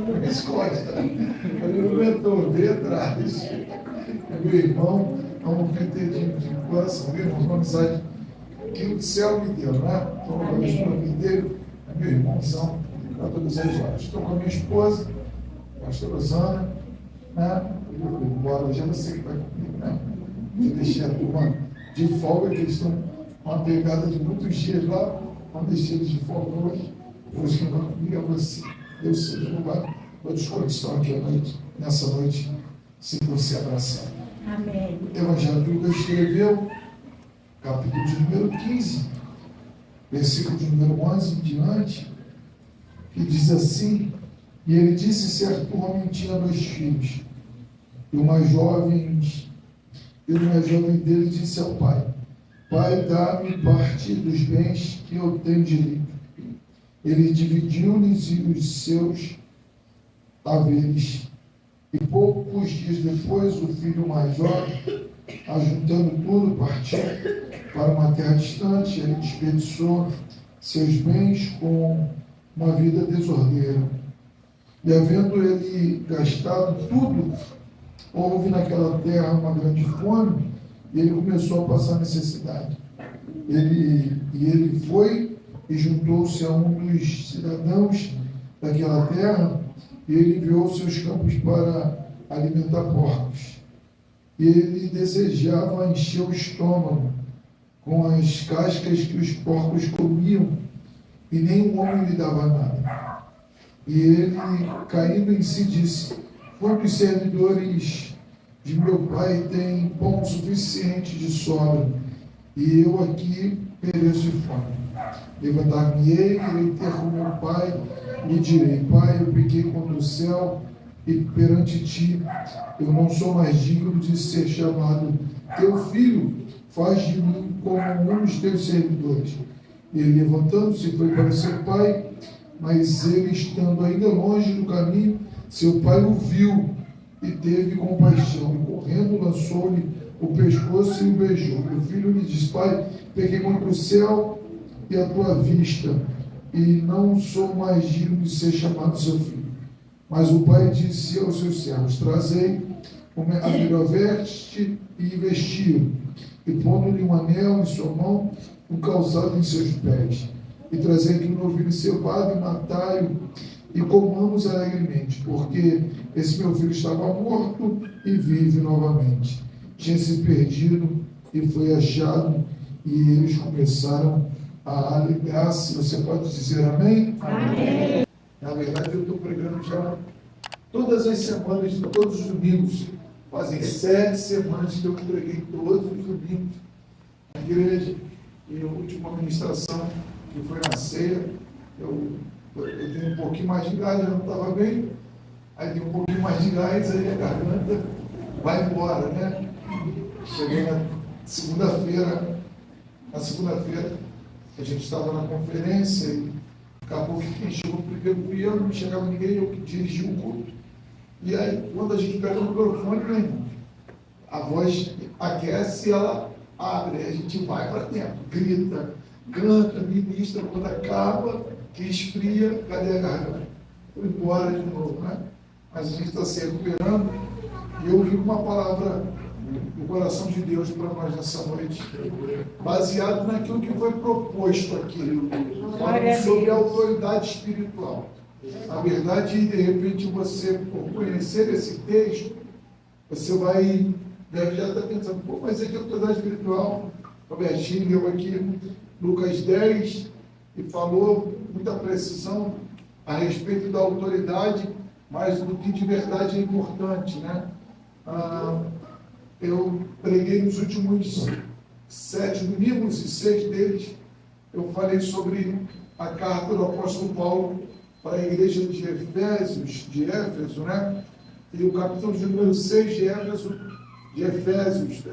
nas costas. Ele não aguentou, veio atrás. Meu irmão, é um PT de coração, meu irmão, uma amizade que o céu me deu, né? Então, eu estou aqui dele, é meu irmãozão, para todas as horas. Estou com a minha esposa, a pastora Rosana, né? Eu vou embora, hoje é você que vai comigo, né? Eu deixei a turma de folga, que eles estão uma pegada de muitos dias lá, não deixei eles de folga hoje. Hoje quem vai comigo é você. Deus seja louvado. Todos quantos estão aqui à noite, nessa noite, se você abraçar. Amém. Evangelho que Lucas escreveu, capítulo de número 15, versículo de número 11 em diante, que diz assim: e ele disse: certo homem tinha 2 filhos, e o mais jovem dele disse ao pai: pai, dá-me parte dos bens que eu tenho direito. Ele dividiu-lhes os seus haveres. E poucos dias depois, o filho mais jovem, ajuntando tudo, partiu para uma terra distante. Ele desperdiçou seus bens com uma vida desordeira. E havendo ele gastado tudo, houve naquela terra uma grande fome, e ele começou a passar necessidade. Ele foi e juntou-se a um dos cidadãos daquela terra, e ele enviou seus campos para alimentar porcos. E ele desejava encher o estômago com as cascas que os porcos comiam, e nenhum homem lhe dava nada. E ele, caindo em si, disse: quantos servidores de meu pai têm pão suficiente de sobra, e eu aqui pereço de fome? Levantar-me-ei, irei ter com meu pai, e direi: pai, eu pequei contra o céu e perante ti, eu não sou mais digno de ser chamado teu filho, faz de mim como um dos teus servidores. Ele, levantando-se, foi para seu pai, mas ele, estando ainda longe do caminho, seu pai o viu e teve compaixão, e correndo lançou-lhe o pescoço e o beijou. E o filho lhe disse: pai, pequei contra o céu e a tua vista, e não sou mais digno de ser chamado seu filho. Mas o pai disse aos seus servos: trazei a melhor veste e vestiu, e pondo-lhe um anel em sua mão, um calçado em seus pés, e trazei aqui um novilho cevado e matai-o, e comamos alegremente, porque esse meu filho estava morto e vive novamente. Tinha se perdido e foi achado, e eles começaram a alegrar-se. Você pode dizer amém? Amém. Na verdade, eu estou pregando já todas as semanas, todos os domingos. Fazem 7 semanas que eu preguei todos os domingos na igreja. E a última ministração, que foi na ceia, eu dei um pouquinho mais de gás, já não estava bem. Aí dei um pouquinho mais de gás, aí a garganta vai embora, né? Cheguei na segunda-feira, a gente estava na conferência e acabou que quem chegou primeiro fui eu, não chegava ninguém, eu que dirigi o culto. E aí, quando a gente pega o microfone, meu irmão, a voz aquece e ela abre, a gente vai para dentro, grita, canta, ministra, quando acaba, que esfria, cadê a garganta? Foi embora de novo, né? Mas a gente está se recuperando, e eu ouvi uma palavra do coração de Deus para nós nessa noite, baseado naquilo que foi proposto aqui, falando sobre a autoridade espiritual. Na verdade, de repente, você, por conhecer esse texto, você deve já estar pensando: pô, mas é que a autoridade espiritual, Robertinho deu aqui Lucas 10 e falou muita precisão a respeito da autoridade, mas do que de verdade é importante, né? Eu preguei nos últimos 7 domingos, e 6 deles eu falei sobre a carta do apóstolo Paulo para a igreja de Éfeso, né? E o capítulo de número 6 de Efésios,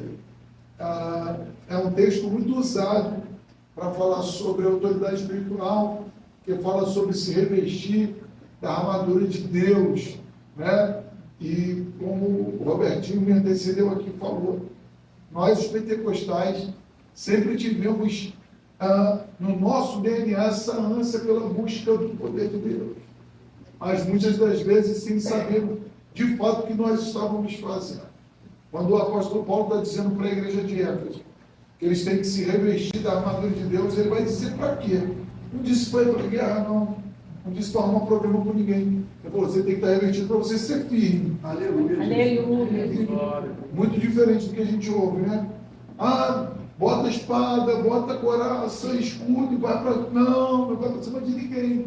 é um texto muito usado para falar sobre a autoridade espiritual, que fala sobre se revestir da armadura de Deus, né? E como o Robertinho me antecedeu aqui falou, nós os pentecostais sempre tivemos no nosso DNA essa ânsia pela busca do poder de Deus. mas muitas das vezes sem saber de fato o que nós estávamos fazendo. Quando o apóstolo Paulo está dizendo para a igreja de Éfeso que eles têm que se revestir da armadura de Deus, ele vai dizer para quê? Não disse para ir para a guerra, não. Não disse para arrumar problema com ninguém. Ele falou, você tem que estar revestido para você ser firme. Aleluia. Aleluia. Muito diferente do que a gente ouve, né? Ah, bota a espada, bota a coraça, escudo e vai para... Não vai para cima de ninguém.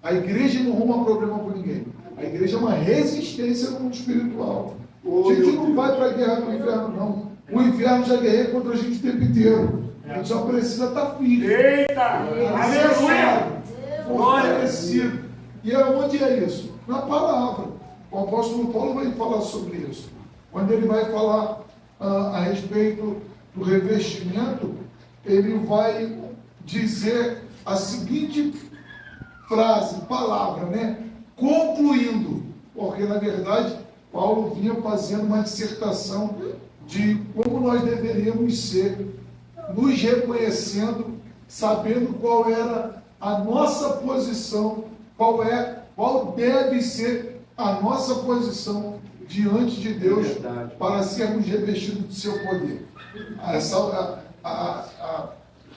A igreja não arruma problema com ninguém. A igreja é uma resistência no mundo espiritual. A gente não vai para a guerra do inferno, não. O inferno já guerreia contra a gente o tempo inteiro. A gente só precisa estar firme. Eita! Aleluia! Fortalecido. E aonde é isso? Na palavra. O apóstolo Paulo vai falar sobre isso. Quando ele vai falar a respeito do revestimento, ele vai dizer a seguinte frase, palavra, né? Concluindo, porque na verdade Paulo vinha fazendo uma dissertação de como nós deveríamos ser, nos reconhecendo, sabendo qual era a nossa posição, qual deve ser a nossa posição diante de Deus para sermos revestidos do seu poder.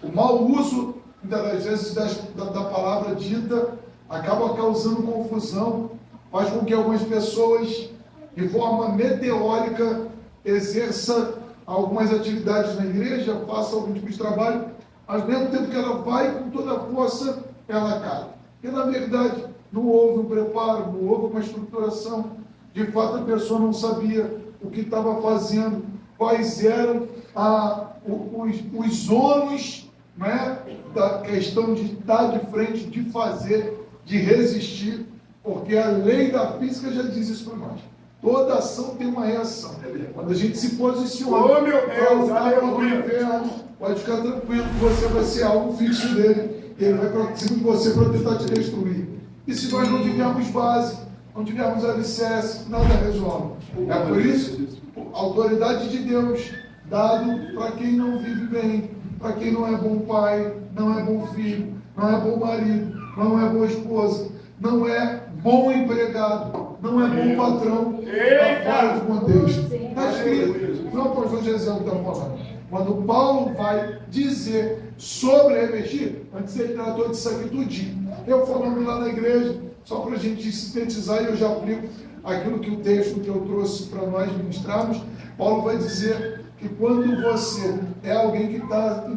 O mau uso, muitas das vezes, da palavra dita acaba causando confusão, faz com que algumas pessoas, de forma meteórica, exerça algumas atividades na igreja, faça algum tipo de trabalho, mas ao mesmo tempo que ela vai com toda a força, ela cai. Porque, na verdade, não houve um preparo, não houve uma estruturação. De fato, a pessoa não sabia o que estava fazendo, quais eram os ônus, né, da questão de estar de frente, de fazer, de resistir, porque a lei da física já diz isso para nós. Toda ação tem uma reação. Quando a gente se posiciona Oh, meu Deus, aleluia. inferno, pode ficar tranquilo que você vai ser algo fixo dele, e ele vai para cima de você para tentar te destruir. E se nós não tivermos base, não tivermos alicerce, nada resolve. É por isso, a autoridade de Deus, dado para quem não vive bem, para quem não é bom pai, não é bom filho, não é bom marido, não é boa esposa, não é bom empregado, não é bom patrão, está fora do contexto. Está escrito, não é o pastor Gesiel que está falando. Quando Paulo vai dizer sobre revestir, antes ele tratou disso aqui tudinho. Eu falando lá na igreja, só para a gente sintetizar, e eu já aplico aquilo que o texto que eu trouxe para nós ministrarmos, Paulo vai dizer que quando você é alguém que está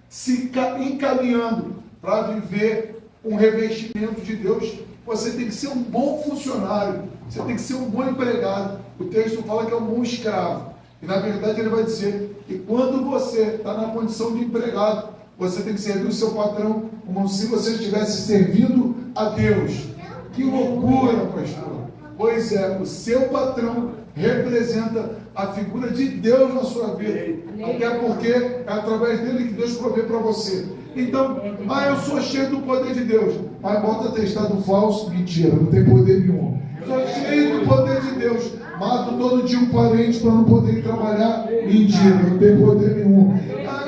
se encaminhando para viver um revestimento de Deus, você tem que ser um bom funcionário, você tem que ser um bom empregado. O texto fala que é um bom escravo. E na verdade ele vai dizer que quando você está na condição de empregado, você tem que servir o seu patrão como se você estivesse servindo a Deus. Que loucura, pastor! Pois é, o seu patrão representa a figura de Deus na sua vida. Até porque é através dele que Deus provê para você. Então, eu sou cheio do poder de Deus. Mas bota atestado falso, mentira, não tem poder nenhum. Sou cheio do poder de Deus. Mato todo dia um parente para não poder ir trabalhar. Mentira, não tem poder nenhum.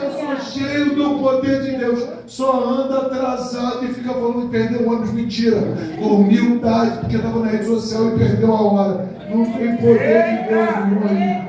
Eu sou cheio do poder de Deus. Só anda atrasado e fica falando que perdeu ônibus. Mentira. Com humildade, porque estava na rede social e perdeu a hora. Não tem poder de Deus nenhum aí.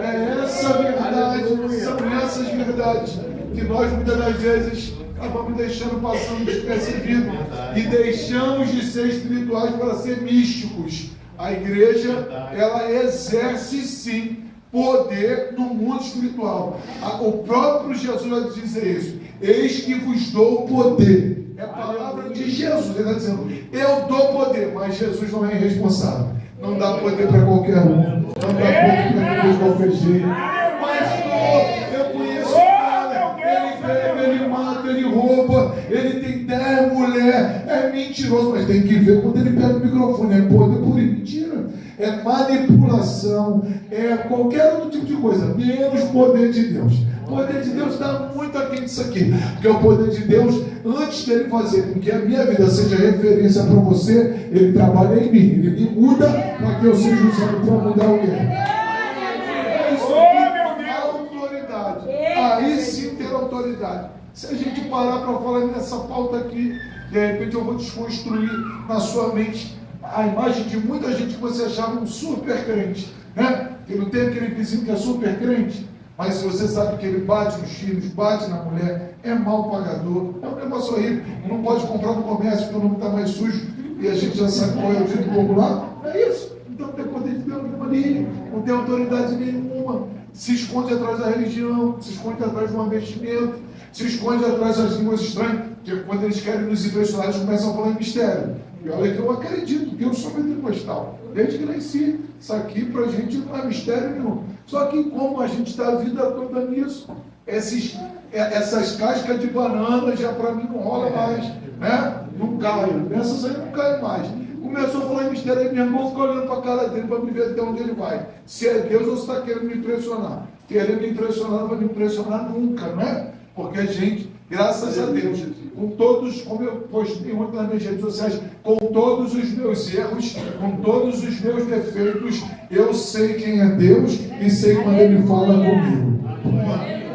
É essa verdade, são essas verdades que nós muitas das vezes acabamos deixando passando despercebido e deixamos de ser espirituais para ser místicos. A igreja, ela exerce sim poder no mundo espiritual. O próprio Jesus vai dizer isso. Eis que vos dou poder. É a palavra de Jesus. Ele está dizendo, eu dou poder, mas Jesus não é irresponsável. Não dá poder para qualquer um. Não dá poder para quem de qualquer jeito. Pastor, eu conheço o cara. Ele bebe, ele mata, ele rouba, ele tem 10 mulheres. É mentiroso, mas tem que ver quando ele pega o microfone. É poder por mentira. É manipulação. É qualquer outro tipo de coisa. Menos poder de Deus. O poder de Deus está muito aquém disso aqui. Porque o poder de Deus, antes dele fazer com que a minha vida seja referência para você, ele trabalha em mim. Ele me muda para que eu seja usado para mudar alguém. É isso aqui, autoridade. Aí sim ter autoridade. Se a gente parar para falar nessa pauta aqui, de repente eu vou desconstruir na sua mente a imagem de muita gente que você achava um super crente, né? Que não tem aquele vizinho que é super crente, mas se você sabe que ele bate nos filhos, bate na mulher, é mal pagador, é um negócio horrível, não pode comprar no comércio porque o nome está mais sujo e a gente já sabe qual é o dito popular, não é isso? Então não tem poder de Deus nenhuma ali, não tem autoridade nenhuma, se esconde atrás da religião, se esconde atrás do investimento, se esconde atrás das línguas estranhas, porque quando eles querem nos impressionar, eles começam a falar em mistério. E olha que eu acredito que eu sou pentecostal. Desde que nasci, isso aqui para a gente não é mistério nenhum. Só que como a gente está a vida toda nisso, essas cascas de banana já para mim não rola mais, né? Não caio, essas aí não caem mais. Começou a falar em mistério, aí meu irmão fica olhando para a cara dele para me ver até onde ele vai. Se é Deus ou se está querendo me impressionar. Querendo me impressionar, não vai me impressionar nunca, né? Porque a gente, graças a Deus, com todos, como eu postei muito nas minhas redes sociais, com todos os meus erros, com todos os meus defeitos, eu sei quem é Deus e sei quando Ele fala comigo.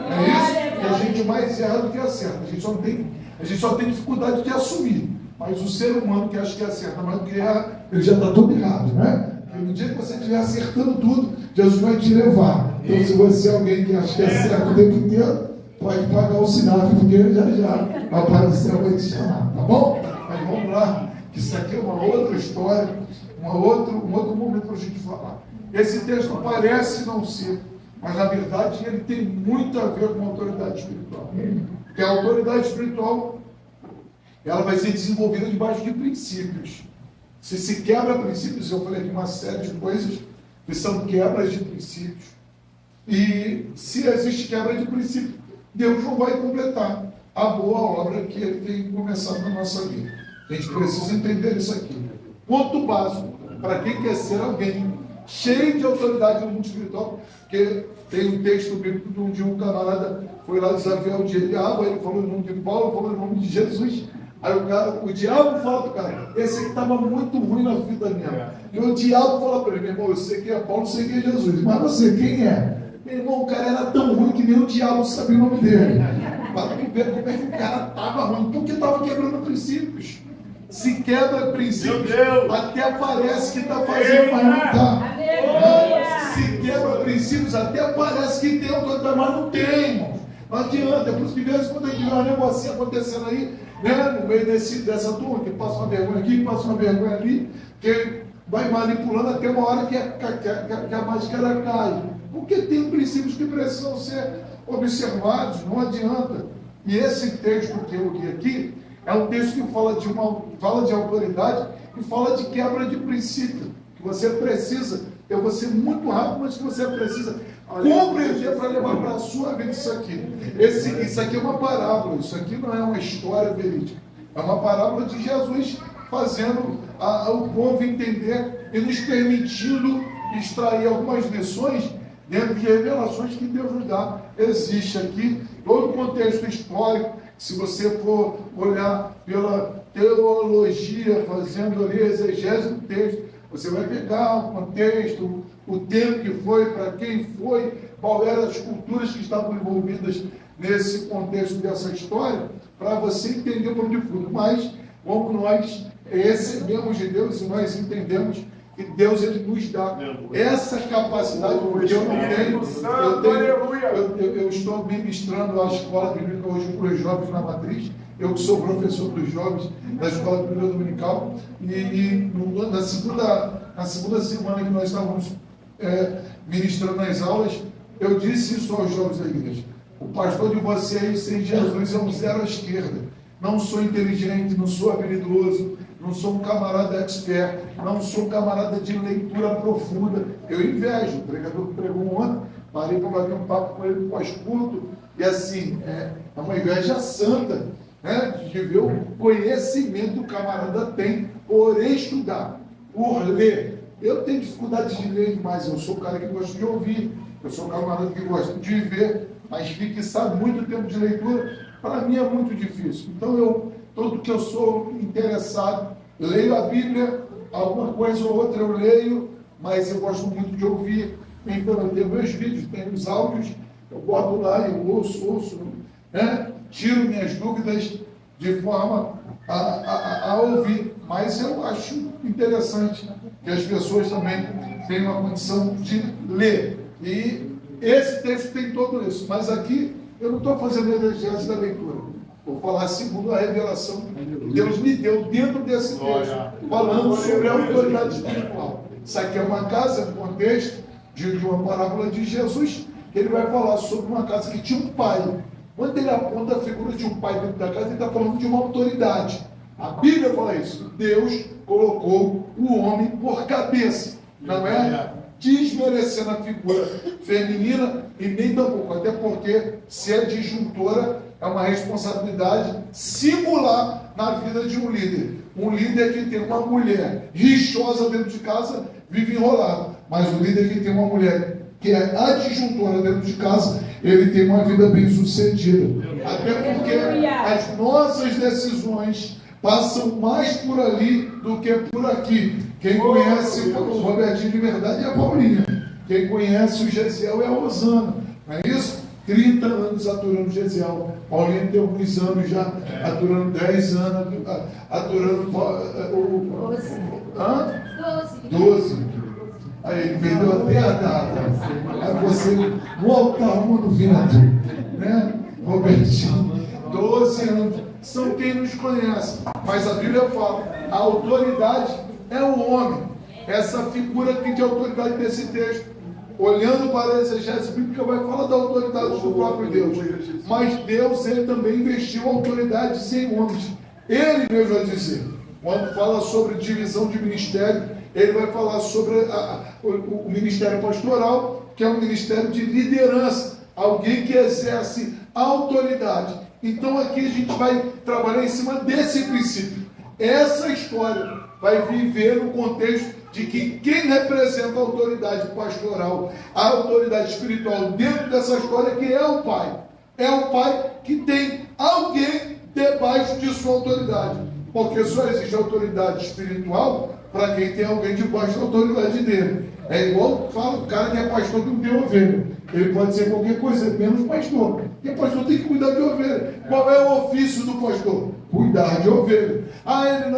É isso que a gente mais erra do que acerta. A gente só tem dificuldade de assumir. Mas o ser humano que acha que acerta mais do que erra, ele já está tudo errado, né? No dia que você estiver acertando tudo, Jesus vai te levar. Então, se você é alguém que acha que acerta o tempo inteiro, pode pagar o sinal, porque já a Pai do Céu vai te chamar, tá bom? Mas vamos lá, que isso aqui é uma outra história, um outro momento para a gente falar. Esse texto parece não ser, mas na verdade ele tem muito a ver com a autoridade espiritual. Porque a autoridade espiritual, ela vai ser desenvolvida debaixo de princípios. Se quebra princípios, eu falei aqui uma série de coisas que são quebras de princípios. E se existe quebra de princípio, Deus não vai completar a boa obra que Ele tem começado na nossa vida. A gente precisa entender isso aqui. Ponto básico, para quem quer ser alguém cheio de autoridade no mundo espiritual, porque tem um texto bíblico de um camarada foi lá desafiar o diabo, ele falou em nome de Paulo, falou em nome de Jesus. Aí o diabo fala para o cara, esse aqui estava muito ruim na vida minha. E o diabo fala para ele, meu irmão, eu sei quem é Paulo, eu sei quem é Jesus, mas você, quem é? Meu irmão, o cara era tão ruim que nem o diabo sabia o nome dele. Para tu ver como é que o cara estava ruim, porque estava quebrando princípios. Se quebra princípios, até parece que está fazendo, mas não está. Se quebra princípios, até parece que tem autoridade, mas não tem, irmão. Não adianta, é por isso que de vez em quando a gente vê um negocinho acontecendo aí, né, no meio dessa turma, que passa uma vergonha aqui, passa uma vergonha ali, que vai manipulando até uma hora que a máscara cai. Porque tem princípios que precisam ser observados, não adianta. E esse texto que eu li aqui é um texto que fala de autoridade e fala de quebra de princípio. Que você precisa, eu vou ser muito rápido, mas que você precisa compreender para levar para a sua vida isso aqui. Isso aqui é uma parábola, isso aqui não é uma história verídica. É uma parábola de Jesus fazendo o povo entender e nos permitindo extrair algumas lições dentro de revelações que Deus nos dá. Existe aqui todo o contexto histórico. Se você for olhar pela teologia, fazendo ali exegese do texto, você vai pegar o contexto, o tempo que foi, para quem foi, qual eram as culturas que estavam envolvidas nesse contexto dessa história, para você entender o onde foi. Mas, como nós recebemos de Deus e nós entendemos que Deus ele nos dá essa capacidade, porque eu não tenho, eu estou ministrando a escola bíblica hoje para os jovens na matriz, eu que sou professor dos jovens da escola bíblica dominical, e na segunda semana que nós estávamos ministrando as aulas, eu disse isso aos jovens da igreja: o pastor de vocês sem Jesus é um zero à esquerda. Não sou inteligente, não sou habilidoso, não sou um camarada expert, não sou um camarada de leitura profunda. Eu invejo. O pregador que pregou ontem, parei para bater um papo com ele pós-culto, e assim, é uma inveja santa, né, de ver o conhecimento que o camarada tem por estudar, por ler. Eu tenho dificuldade de ler demais, eu sou o cara que gosta de ouvir, eu sou o camarada que gosta de ver, mas fixar muito tempo de leitura, para mim é muito difícil. Então, tudo que eu sou interessado, leio a Bíblia, alguma coisa ou outra eu leio, mas eu gosto muito de ouvir. Então, eu tenho meus vídeos, tenho os áudios, eu boto lá, eu ouço, né? Tiro minhas dúvidas de forma a ouvir. Mas eu acho interessante que as pessoas também tenham a condição de ler. E esse texto tem todo isso. Mas aqui eu não estou fazendo exegese da leitura. Vou falar segundo a revelação que Deus me deu dentro desse texto, falando sobre a autoridade espiritual. Isso aqui é uma casa, no contexto de uma parábola de Jesus, que ele vai falar sobre uma casa que tinha um pai. Quando ele aponta a figura de um pai dentro da casa, ele está falando de uma autoridade. A Bíblia fala isso. Deus colocou o homem por cabeça. Não é desmerecendo a figura feminina e nem tampouco. Até porque ser disjuntora é uma responsabilidade singular na vida de um líder. Um líder que tem uma mulher rixosa dentro de casa vive enrolado. Mas o líder que tem uma mulher que é adjuntora dentro de casa, ele tem uma vida bem sucedida. Até porque as nossas decisões passam mais por ali do que por aqui. Quem conhece o Robertinho de verdade é a Paulinha. Quem conhece o Gesiel é a Rosana. Não é isso? 30 anos aturando Gesiel. Paulinha tem alguns anos já, aturando 10 anos, aturando o 12. Aí ele perdeu até a data. Aí você volta arrumando vento, né? Robertinho, 12 anos. São quem nos conhece. Mas a Bíblia fala, a autoridade é o homem. Essa figura aqui de autoridade desse texto, olhando para a exegese bíblica, vai falar da autoridade do próprio Deus. Mas Deus, ele também investiu autoridades em homens. Ele mesmo vai dizer, quando fala sobre divisão de ministério, ele vai falar sobre o ministério pastoral, que é um ministério de liderança, alguém que exerce autoridade. Então aqui a gente vai trabalhar em cima desse princípio. Essa história vai viver no contexto de que quem representa a autoridade pastoral, a autoridade espiritual dentro dessa história, que é o pai. É o pai que tem alguém debaixo de sua autoridade. Porque só existe autoridade espiritual para quem tem alguém debaixo da autoridade dele. É igual fala o cara que é pastor que não tem ovelha. Ele pode ser qualquer coisa, menos pastor. E o pastor tem que cuidar de ovelha. Qual é o ofício do pastor? Cuidar de ovelha. Ele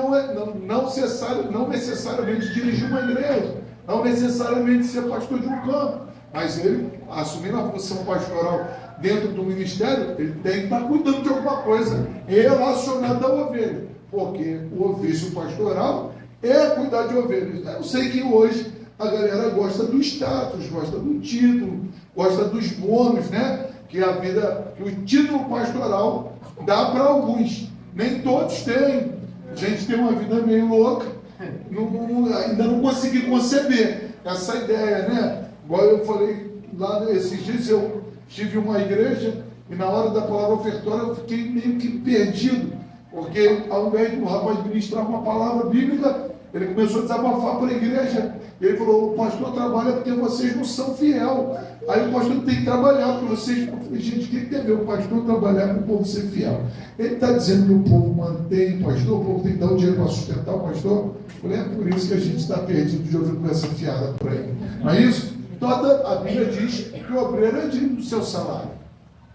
não necessariamente dirigir uma igreja, não necessariamente ser pastor de um campo, mas ele, assumindo a função pastoral dentro do ministério, ele tem que estar cuidando de alguma coisa relacionada à ovelha, porque o ofício pastoral é cuidar de ovelhas. Eu sei que hoje a galera gosta do status, gosta do título, gosta dos bônus, né? Que a vida, que o título pastoral dá para alguns. Nem todos têm. A gente tem uma vida meio louca. Ainda não consegui conceber essa ideia, né? Igual eu falei lá esses dias, eu tive uma igreja e na hora da palavra ofertória eu fiquei meio que perdido. Porque ao invés do rapaz ministrar uma palavra bíblica, ele começou a desabafar para a igreja. E ele falou, o pastor trabalha porque vocês não são fiel. Aí o pastor tem que trabalhar para vocês. Eu falei, gente, o que tem a ver o pastor trabalhar para o povo ser fiel? Ele está dizendo que o povo mantém o pastor, o povo tem que dar o dinheiro para sustentar o pastor. Eu falei, é por isso que a gente está perdido de ouvir conversa fiada por aí. Não é isso? Toda a Bíblia diz que o obreiro é digno do seu salário.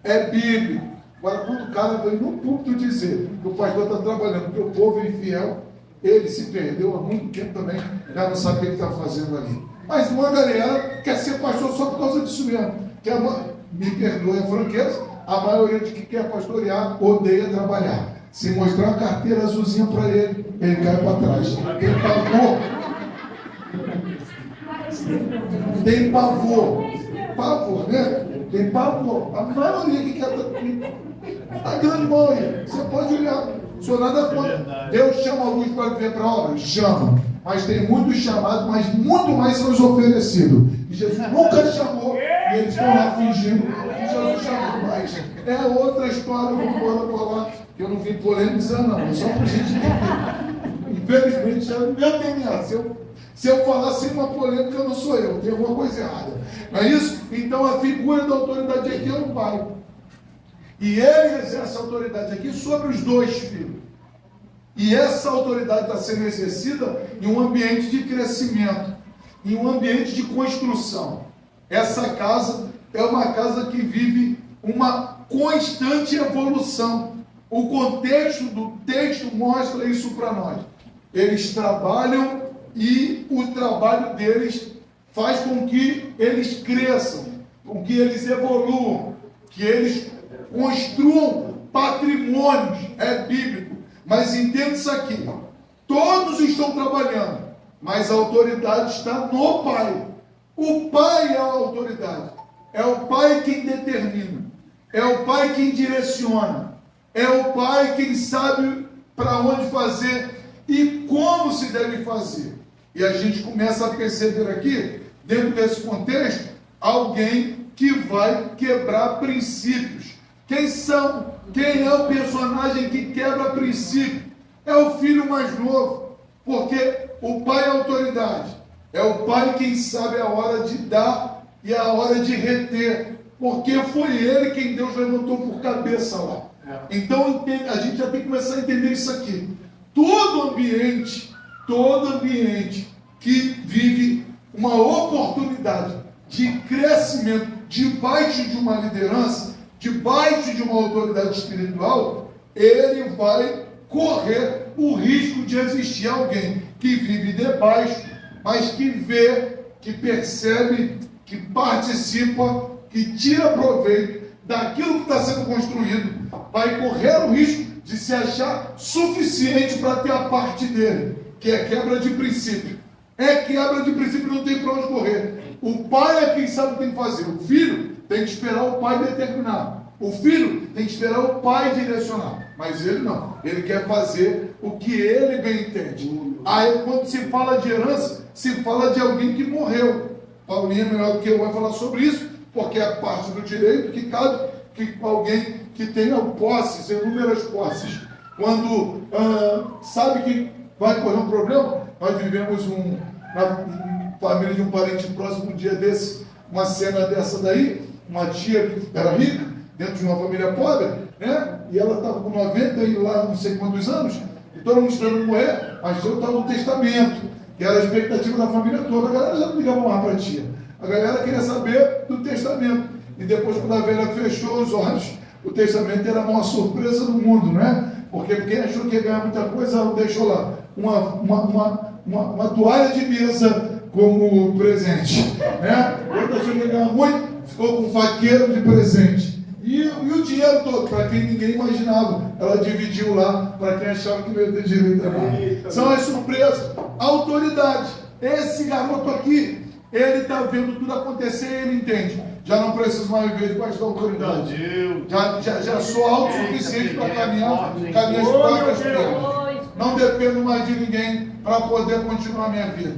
É bíblico. Agora, quando o cara vem no púlpito dizer que o pastor está trabalhando porque o povo é infiel, ele se perdeu há muito tempo também, já não sabe o que ele está fazendo ali. Mas uma galera quer ser pastor só por causa disso mesmo. Me perdoe a franqueza, a maioria de que quer pastorear odeia trabalhar. Se mostrar uma carteira azulzinha para ele, ele cai para trás. Tem pavor. Pavor, né? Tem pavor. A maioria que quer. A grande maioria. Você pode olhar. Sou nada contra. Deus chama alguns para viver para a obra? Chama. Mas tem muitos chamados, mas muito mais são os oferecidos. E Jesus nunca chamou, e eles estão lá fingindo que Jesus chamou mais. É outra história, vamos embora falar, que eu não vim polemizar, não. É só para a gente entender. Infelizmente, é o meu DNA. Se eu falar sem uma polêmica, eu não sou eu. Tem alguma coisa errada. Não é isso? Então, a figura da autoridade aqui é o pai. E ele exerce a autoridade aqui sobre os dois filhos. E essa autoridade está sendo exercida em um ambiente de crescimento, em um ambiente de construção. Essa casa é uma casa que vive uma constante evolução. O contexto do texto mostra isso para nós. Eles trabalham e o trabalho deles faz com que eles cresçam, com que eles evoluam, que eles construam patrimônios. É bíblico. Mas entenda isso aqui. Todos estão trabalhando, mas a autoridade está no Pai. O Pai é a autoridade. É o Pai quem determina. É o Pai quem direciona. É o Pai quem sabe para onde fazer e como se deve fazer. E a gente começa a perceber aqui, dentro desse contexto, alguém que vai quebrar princípios. Quem são? Quem é o personagem que quebra princípio? É o filho mais novo, porque o pai é a autoridade. É o pai quem sabe a hora de dar e a hora de reter, porque foi ele quem Deus levantou por cabeça lá. Então a gente já tem que começar a entender isso aqui. Todo ambiente que vive uma oportunidade de crescimento debaixo de uma liderança, debaixo de uma autoridade espiritual, ele vai correr o risco de existir alguém que vive debaixo, mas que vê, que percebe, que participa, que tira proveito daquilo que está sendo construído, vai correr o risco de se achar suficiente para ter a parte dele, que é quebra de princípio. É quebra de princípio, não tem para onde correr. O pai é quem sabe o que tem que fazer. O filho tem que esperar o pai determinar. O filho tem que esperar o pai direcionar. Mas ele não. Ele quer fazer o que ele bem entende. Aí quando se fala de herança, se fala de alguém que morreu. Paulinho, melhor do que eu, vai falar sobre isso, porque é parte do direito que cabe que alguém que tenha posses, inúmeras posses. Quando sabe que vai correr um problema, nós vivemos na família de um parente próximo, um dia desse, uma cena dessa daí, uma tia que era rica, dentro de uma família pobre, né? E ela estava com 90 e lá não sei quantos anos, e todo mundo esperando morrer, mas eu estava no testamento, que era a expectativa da família toda. A galera já não ligava mais para a tia. A galera queria saber do testamento. E depois, quando a velha fechou os olhos, o testamento era a maior surpresa do mundo, né? Porque quem achou que ia ganhar muita coisa, deixou lá uma toalha de mesa como presente, né? Outra achou que ia ganhar muito, ficou com um faqueiro de presente. E o dinheiro todo, para quem ninguém imaginava, ela dividiu lá, para quem achava que não ia ter direito a nada. São as surpresas. Autoridade. Esse garoto aqui, ele está vendo tudo acontecer e ele entende. Já não preciso mais viver debaixo da autoridade. Já sou autossuficiente para caminhar as próprias pernas. Não dependo mais de ninguém para poder continuar a minha vida.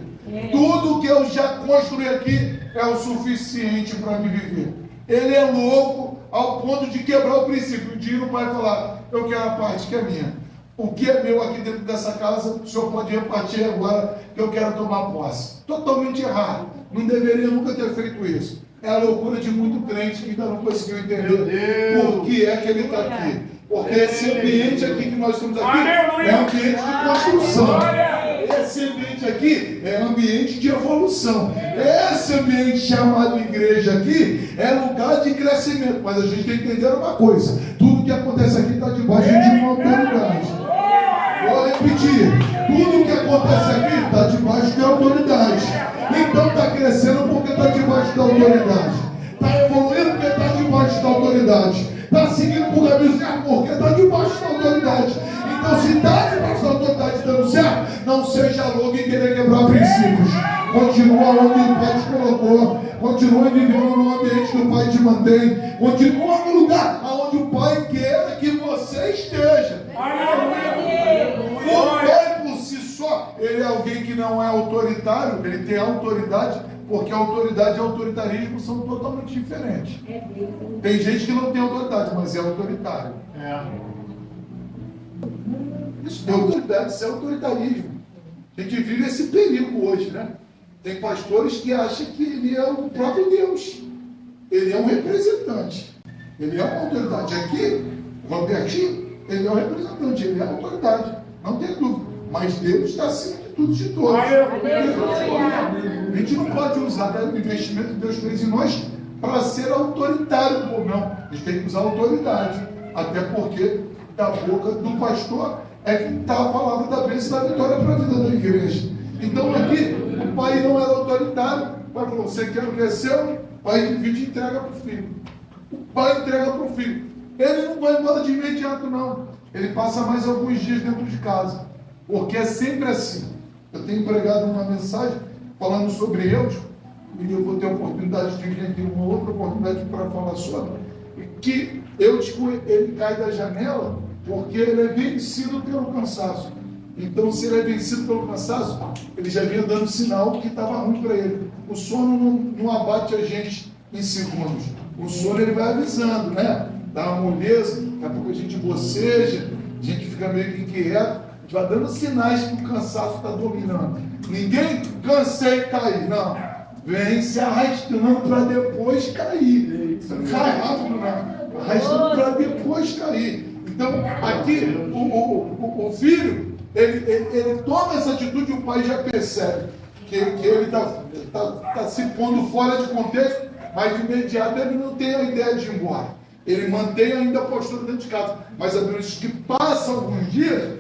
Tudo que eu já construí aqui é o suficiente para me viver. Ele é louco ao ponto de quebrar o princípio. O dia não vai falar, eu quero a parte que é minha. O que é meu aqui dentro dessa casa, o senhor pode repartir agora, que eu quero tomar posse. Totalmente errado. Não deveria nunca ter feito isso. É a loucura de muito crente que ainda não conseguiu entender por que é que ele está aqui. Porque esse ambiente aqui que nós estamos aqui é um ambiente de construção. Esse ambiente aqui é um ambiente de evolução. Esse ambiente chamado igreja aqui é lugar de crescimento. Mas a gente tem que entender uma coisa: tudo que acontece aqui está debaixo de uma autoridade. Vou repetir: tudo que acontece aqui está debaixo de autoridade. Então está crescendo porque está debaixo da autoridade. Está evoluindo porque está debaixo da autoridade. Está seguindo por caminho certo porque está debaixo da autoridade. Então, se está debaixo da autoridade dando certo, não seja louco em querer quebrar princípios. Continua onde o Pai te colocou. Continua vivendo no ambiente que o Pai te mantém. Continua no lugar onde o Pai quer que você esteja. O Pai por si só, ele é alguém que não é autoritário, ele tem autoridade, porque a autoridade e autoritarismo são totalmente diferentes. Tem gente que não tem autoridade, mas é autoritário. Isso é autoridade, isso é autoritarismo. A gente vive esse perigo hoje, né? Tem pastores que acham que ele é o próprio Deus. Ele é um representante. Ele é uma autoridade. Aqui, Robertinho, ele é um representante, ele é a autoridade. Não tem dúvida. Mas Deus está acima de tudo e de todos. A gente não pode usar o investimento que Deus fez em nós para ser autoritário, não. A gente tem que usar autoridade. Até porque da boca do pastor é que está a palavra da bênção e da vitória para a vida da igreja. Então aqui, o pai não era autoritário, o pai falou, você quer o que é seu? O pai divide e entrega para o filho. O pai entrega para o filho. Ele não vai embora de imediato, não. Ele passa mais alguns dias dentro de casa. Porque é sempre assim. Eu tenho pregado uma mensagem falando sobre Eutico, e eu vou ter a oportunidade de vir aqui uma outra oportunidade para falar sobre, que Eutico, ele cai da janela porque ele é vencido pelo cansaço. Então, se ele é vencido pelo cansaço, ele já vinha dando sinal que estava ruim para ele. O sono não abate a gente em segundos. O sono ele vai avisando, né? Dá uma moleza, daqui a pouco a gente boceja, a gente fica meio que inquieto, a gente vai dando sinais que o cansaço está dominando. Ninguém cansei e cair, não. Vem se arrastando para depois cair. Você não cai rápido, não. Arrastando para depois cair. Então, aqui, o filho, ele toma essa atitude e o pai já percebe que ele está se pondo fora de contexto, mas de imediato ele não tem a ideia de ir embora. Ele mantém ainda a postura dentro de casa. Mas a Bíblia diz que passam alguns dias,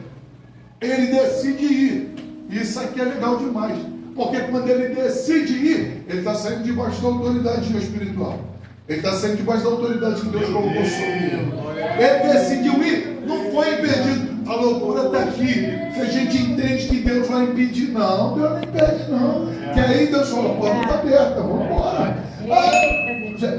ele decide ir. Isso aqui é legal demais. Porque quando ele decide ir, ele está saindo debaixo da autoridade espiritual. Ele está saindo debaixo da autoridade que Deus colocou sobre ele. Ele decidiu ir, não foi impedido. A loucura está aqui. Que a gente entende que Deus vai impedir. Não, Deus não impede, não. Que aí Deus falou, a porta está aberta, vamos embora.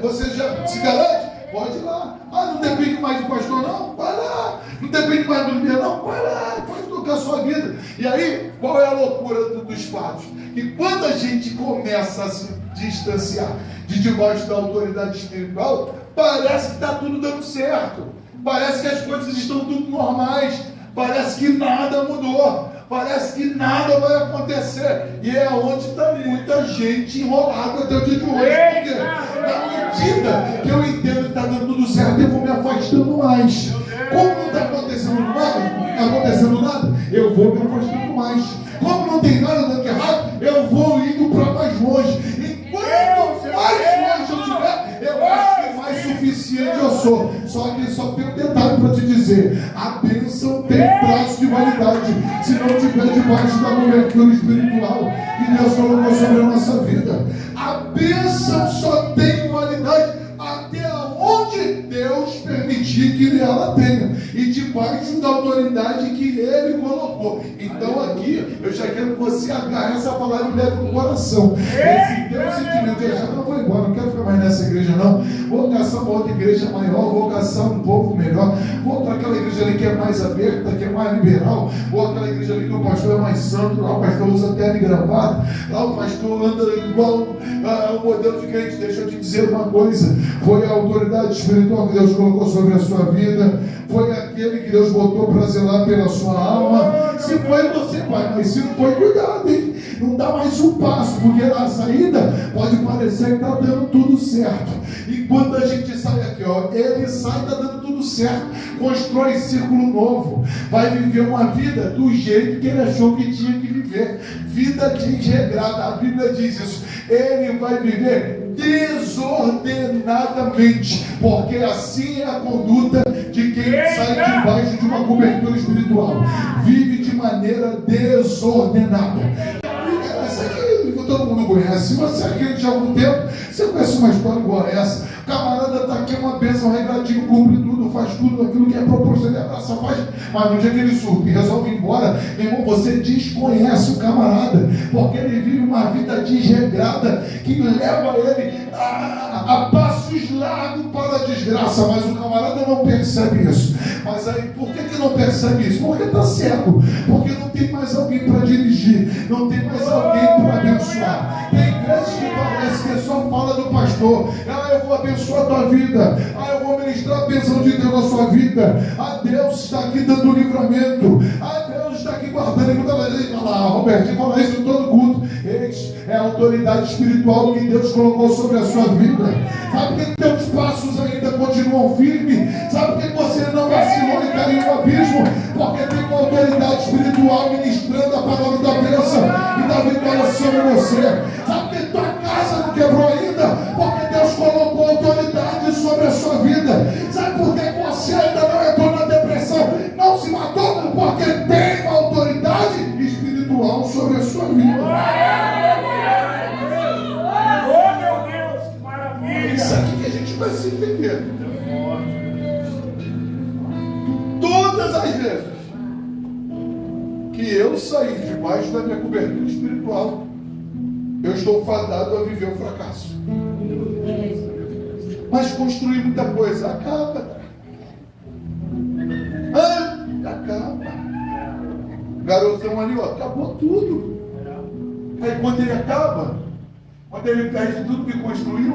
Você já se garante? Pode ir lá. Não depende mais do pastor, não? Vai lá. Não depende mais do líder, não? Vai lá. Pode tocar a sua vida. E aí, qual é a loucura dos fatos? Que quando a gente começa a se distanciar de debaixo da autoridade espiritual, parece que está tudo dando certo. Parece que as coisas estão tudo normais. Parece que nada mudou. Parece que nada vai acontecer. E é onde está muita gente enrolada até o dia de hoje. Porque na medida que eu entendo que está dando tudo certo, eu vou me afastando mais. Como não está acontecendo nada, eu vou me afastando mais. Como não tem nada dando errado, eu vou indo para mais longe. Enquanto mais longe eu estiver, eu acho que mais suficiente eu sou. Só que só tem um detalhe para te dizer: a bênção tem prazo de validade. Se não tiver debaixo da cobertura espiritual que Deus colocou sobre a nossa vida, a bênção só tem validade até onde Deus permitir que ela tenha, e debaixo da autoridade que Ele colocou. Então aqui, eu já quero que você agarre essa palavra e leve no coração. Esse teu sentimento, eu já não vou embora, não quero ficar mais nessa igreja não, vou caçar uma outra igreja maior, vou caçar um povo melhor, vou para aquela igreja ali que é mais aberta, que é mais liberal, vou aquela igreja ali que o pastor é mais santo, lá o pastor usa terno e gravata, lá o pastor anda igual o modelo de crente. Deixa eu te dizer uma coisa: foi a autoridade espiritual que Deus colocou sobre a sua vida, foi aquele que Deus botou para zelar pela sua alma. Se foi você, pai, mas se não foi, cuidado, hein? Não dá mais um passo, porque a saída pode parecer que está dando tudo certo. Enquanto a gente sai aqui, ele sai, está dando tudo certo, constrói círculo novo, vai viver uma vida do jeito que ele achou que tinha que viver, vida desregrada. A Bíblia diz isso. Ele vai viver desordenadamente, porque assim é a conduta de quem sai debaixo de uma cobertura espiritual. Vive de maneira desordenada. Essa aqui todo mundo conhece. Se você é crente há algum tempo, você conhece uma história igual a essa. O camarada está aqui, é uma bênção, regradinho, cumpre tudo, faz tudo aquilo que é proposto, ele abraça, faz. Mas no dia que ele surge e resolve ir embora, meu irmão, você desconhece o camarada, porque ele vive uma vida desregrada que leva ele a passos largos para a desgraça. Mas o camarada não percebe isso. Mas aí, por que não percebe isso? Porque está cego, porque não tem mais alguém para dirigir, não tem mais alguém para abençoar. Tem igrejas que parece que só fala do pastor. Eu vou abençoar a tua vida, eu vou ministrar a bênção de Deus na sua vida. Deus está aqui dando livramento, Deus está aqui guardando. E muita gente fala, Robertinho fala isso em todo culto. É a autoridade espiritual que Deus colocou sobre a sua vida. Sabe que teus passos ainda continuam firmes? Sabe que você não vacilou e caiu no abismo? Porque tem uma autoridade espiritual ministrando a palavra da bênção e da vitória sobre você. Sabe que tua casa não quebrou ainda? Porque Deus colocou autoridade sobre a sua vida. Sabe por que você ainda não entrou na depressão? Não se matou? Porque você entender. Todas as vezes que eu saí debaixo da minha cobertura espiritual, eu estou fadado a viver o fracasso. Mas construir muita coisa acaba. Acaba. Garotão ali, ó, acabou tudo. Aí quando ele acaba, quando ele perde tudo que construiu,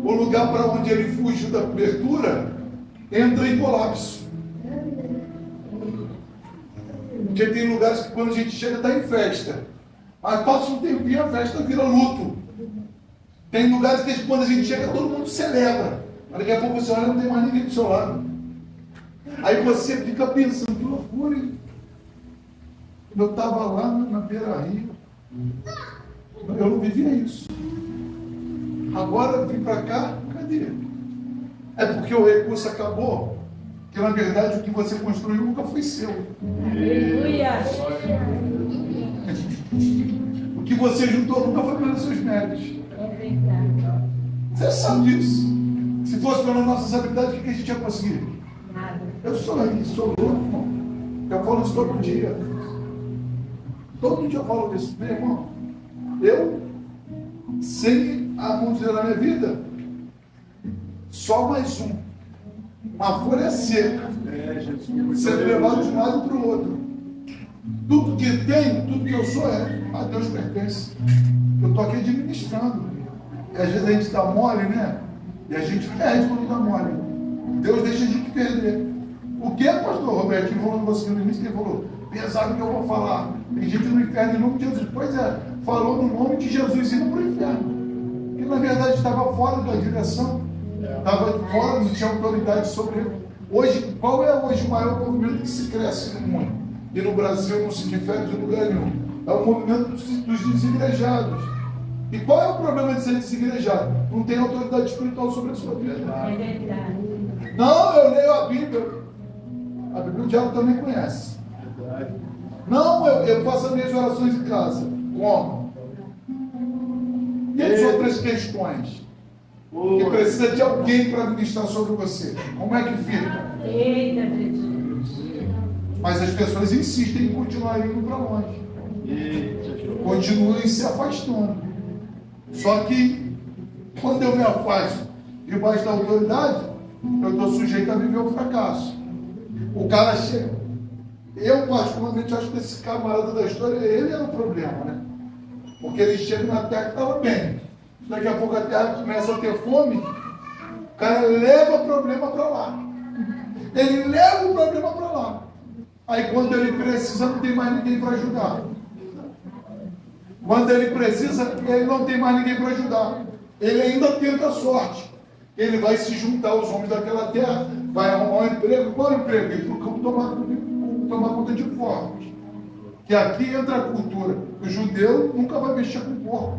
o lugar para onde ele fugiu da cobertura entra em colapso. Porque tem lugares que quando a gente chega está em festa, mas passa um tempinho, a festa vira luto. Tem lugares que quando a gente chega todo mundo celebra, mas daqui a pouco você olha, não tem mais ninguém do seu lado. Aí você fica pensando, que loucura, hein? Eu estava lá na beira-rio, eu não vivia isso. Agora eu vim para cá, cadê? É porque o recurso acabou, que na verdade o que você construiu nunca foi seu. Aleluia. O que você juntou nunca foi pelos seus méritos. É verdade. Você sabe disso. Se fosse pelas nossas habilidades, o que a gente ia conseguir? Nada. Eu sou louco, irmão. Eu falo isso todo dia. Todo dia eu falo isso, meu irmão. Eu, sem a mão de Deus na minha vida, só mais um. Uma folha seca. Sendo levado de um lado para o outro. Tudo que tenho, tudo que eu sou, a Deus pertence. Eu estou aqui administrando. E às vezes a gente dá mole, né? E a gente perde quando dá mole. Deus deixa a gente perder. O que, pastor Roberto, que falou com você no início, que ele falou, pesado que eu vou falar. Tem gente no inferno em nome de Jesus. Pois é, falou no nome de Jesus indo para o inferno. E na verdade estava fora da direção. Estava fora, não tinha autoridade sobre ele. Hoje, qual é hoje o maior movimento que se cresce no mundo? E no Brasil não se difere de lugar nenhum. É o movimento dos desigrejados. E qual é o problema de ser desigrejado? Não tem autoridade espiritual sobre a sua vida. É verdade. Não, eu leio a Bíblia. A Bíblia o diabo também conhece. Não, eu faço as minhas orações em casa. Como? E as outras questões? Que precisa de alguém para ministrar sobre você. Como é que fica? Eita, Jesus. Mas as pessoas insistem em continuar indo para longe. Continuam se afastando. Só que, quando eu me afasto debaixo da autoridade, eu estou sujeito a viver o fracasso. O cara chega. Eu, particularmente, acho que esse camarada da história, ele era o problema, né? Porque ele chega na terra que estava bem. Daqui a pouco a terra começa a ter fome, o cara leva o problema para lá. Ele leva o problema para lá. Aí quando ele precisa, não tem mais ninguém para ajudar. Quando ele precisa, ele não tem mais ninguém para ajudar. Ele ainda tenta a sorte. Ele vai se juntar aos homens daquela terra, vai arrumar um emprego. Qual emprego? Ele vai tomar conta de porcos. Que aqui entra a cultura. O judeu nunca vai mexer com porco.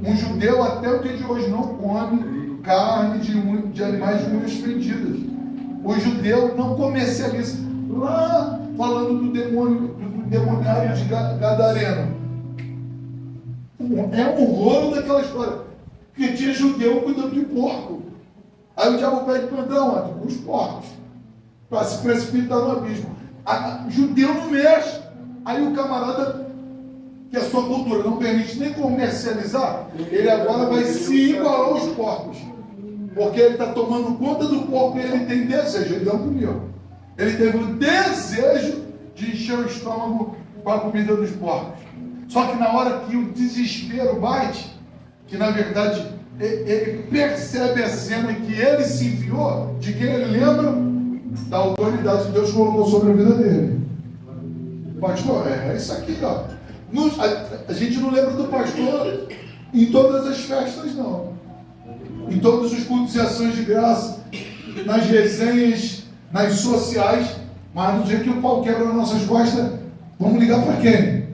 Um judeu até o dia de hoje não come carne de animais de unhas fendidas. O judeu não comercializa. Lá, falando do demoniário de Gadareno. É um rolo daquela história. Porque tinha judeu cuidando de porco. Aí o diabo pede para entrar onde? Os porcos. Para se precipitar no abismo. Judeu não mexe. Aí o camarada, que a sua cultura não permite nem comercializar, ele agora vai se igualar aos porcos. Porque ele está tomando conta do porco e ele tem desejo. Ele não comeu. Ele teve o desejo de encher o estômago com a comida dos porcos. Só que na hora que o desespero bate, que na verdade ele percebe a cena que ele se enviou, de quem ele lembra da autoridade que Deus colocou sobre a vida dele. Pastor, é isso aqui, ó. A gente não lembra do pastor em todas as festas, não. Em todos os cultos e ações de graça, nas resenhas, nas sociais, mas no dia que o pau quebra nas nossas costas, vamos ligar para quem?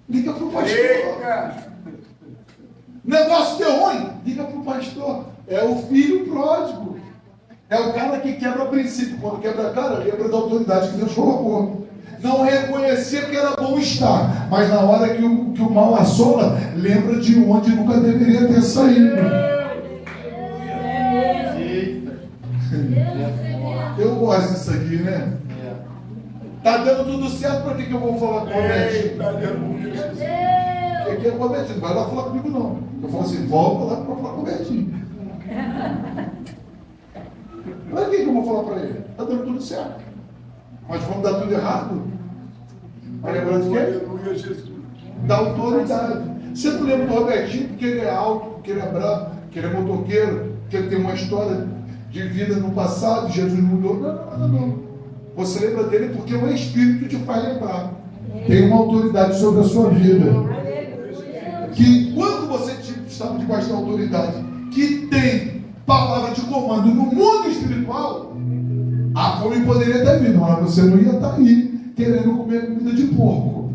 Liga para o pastor. Negócio deu ruim, liga para o pastor. É o filho pródigo. É o cara que quebra princípio. Quando quebra a cara, lembra da autoridade que Deus colocou. Não reconhecia que era bom estar, mas na hora que o mal assola, lembra de onde nunca deveria ter saído. Eu gosto disso aqui, né? Tá dando tudo certo, para que eu vou falar com o Betinho? Eita, aleluia. Aqui é com o Betinho, não vai lá falar comigo não. Eu falo assim, volta lá para falar com o Betinho. Para que eu vou falar para ele? Tá dando tudo certo. Mas vamos dar tudo errado? Vai lembrar de quê? Aleluia, Jesus. Da autoridade. Você não lembra do Robertinho porque ele é alto, porque ele é bravo, porque ele é motoqueiro, porque ele tem uma história de vida no passado, Jesus mudou? Não. Você lembra dele porque o Espírito te faz lembrar. Tem uma autoridade sobre a sua vida. Que quando você estava debaixo da autoridade, que tem palavra de comando no mundo espiritual, a fome poderia ter vindo, mas você não ia estar aí querendo comer comida de porco.